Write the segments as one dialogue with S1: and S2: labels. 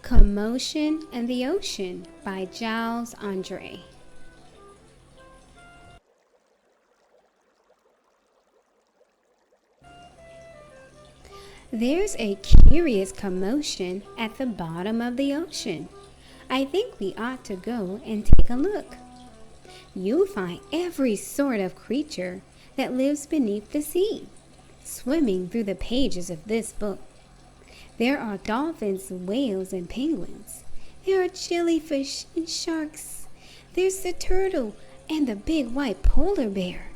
S1: Commotion and the Ocean by Giles Andre. There's a curious commotion at the bottom of the ocean. I think we ought to go and take a look. You'll find every sort of creature that lives beneath the sea, swimming through the pages of this book. There are dolphins, whales, and penguins. There are jellyfish and sharks. There's the turtle and the big white polar bear.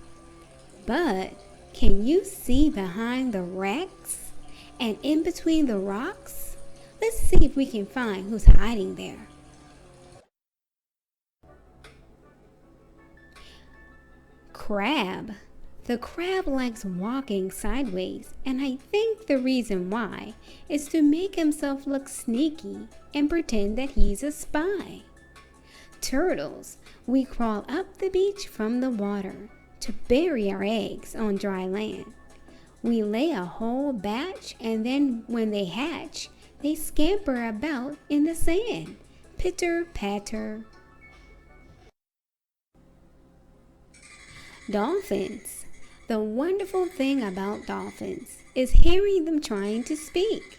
S1: But can you see behind the wrecks and in between the rocks? Let's see if we can find who's hiding there. Crab. The crab likes walking sideways, and I think the reason why is to make himself look sneaky and pretend that he's a spy. Turtles. We crawl up the beach from the water to bury our eggs on dry land. We lay a whole batch, and then when they hatch, they scamper about in the sand. Pitter-patter. Dolphins. The wonderful thing about dolphins is hearing them trying to speak,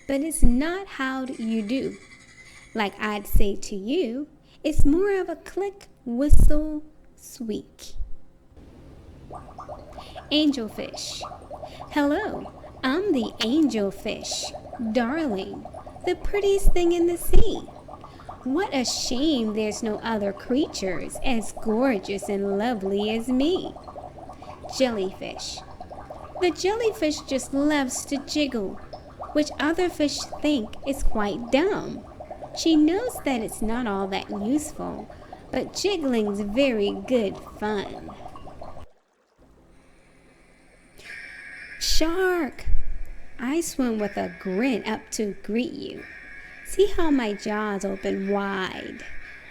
S1: but it's not how you do. Like I'd say to you, it's more of a click, whistle, squeak. Angelfish. Hello, I'm the angelfish, darling, the prettiest thing in the sea. What a shame there's no other creatures as gorgeous and lovely as me. Jellyfish. The jellyfish just loves to jiggle, which other fish think is quite dumb. She knows that it's not all that useful, but jiggling's very good fun. Shark. I swim with a grin up to greet you. See how my jaws open wide.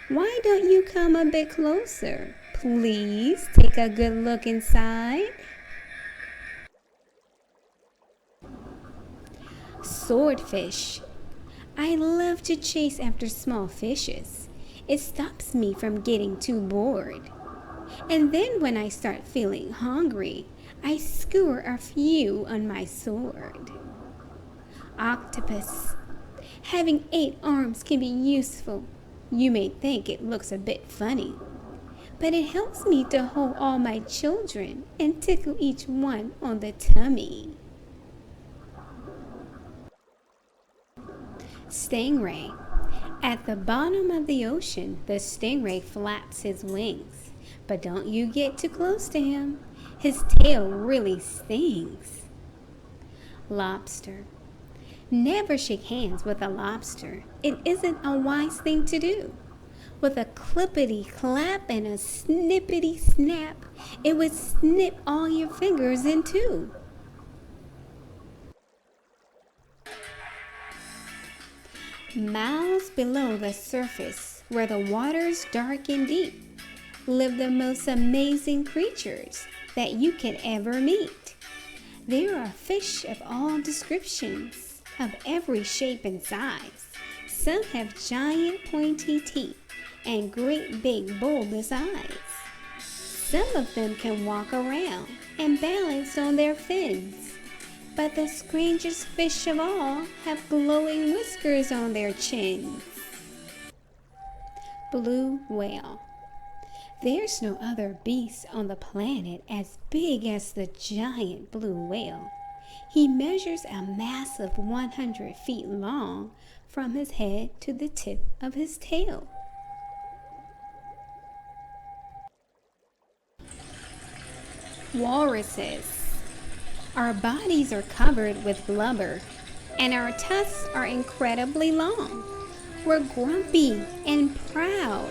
S1: Why don't you come a bit closer? Please take a good look inside. Swordfish. I love to chase after small fishes. It stops me from getting too bored. And then when I start feeling hungry, I skewer a few on my sword. Octopus. Having 8 arms can be useful. You may think it looks a bit funny, but it helps me to hold all my children and tickle each one on the tummy. Stingray. At the bottom of the ocean, the stingray flaps his wings, but don't you get too close to him. His tail really stings. Lobster. Never shake hands with a lobster. It isn't a wise thing to do. With a clippity clap and a snippity snap, it would snip all your fingers in two. Miles below the surface, where the water's dark and deep, live the most amazing creatures that you could ever meet. There are fish of all descriptions, of every shape and size. Some have giant pointy teeth and great big bulbous eyes. Some of them can walk around and balance on their fins. But the strangest fish of all have glowing whiskers on their chins. Blue whale. There's no other beast on the planet as big as the giant blue whale. He measures a massive 100 feet long from his head to the tip of his tail. Walruses. Our bodies are covered with blubber, and our tusks are incredibly long. We're grumpy and proud,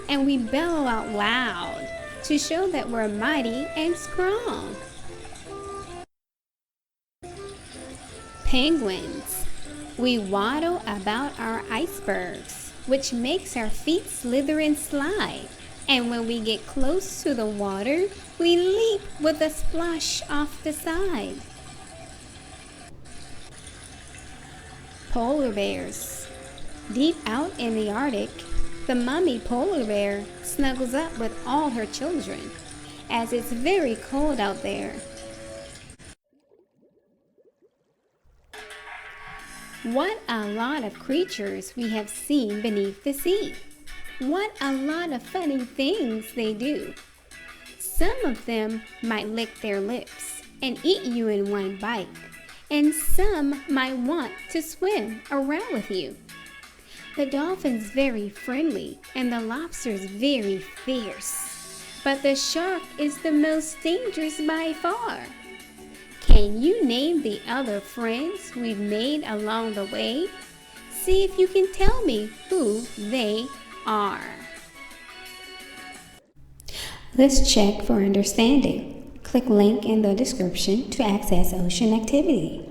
S1: and we bellow out loud to show that we're mighty and strong. Penguins. We waddle about our icebergs, which makes our feet slither and slide. And when we get close to the water, we leap with a splash off the side. Polar bears. Deep out in the Arctic, the mummy polar bear snuggles up with all her children, as it's very cold out there. What a lot of creatures we have seen beneath the sea. What a lot of funny things they do. Some of them might lick their lips and eat you in one bite, and some might want to swim around with you. The dolphin's very friendly and the lobster's very fierce, but the shark is the most dangerous by far. Can you name the other friends we've made along the way? See if you can tell me who they are. Let's check for understanding. Click link in the description to access ocean activity.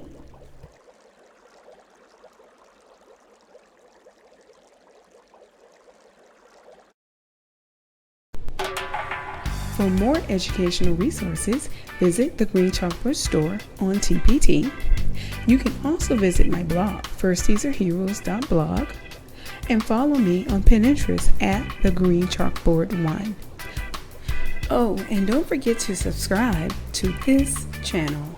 S2: For more educational resources, visit the Green Chalkboard store on TPT. You can also visit my blog, firstteaserheroes.blog, and follow me on Pinterest at the Green Chalkboard 1. Oh, and don't forget to subscribe to this channel.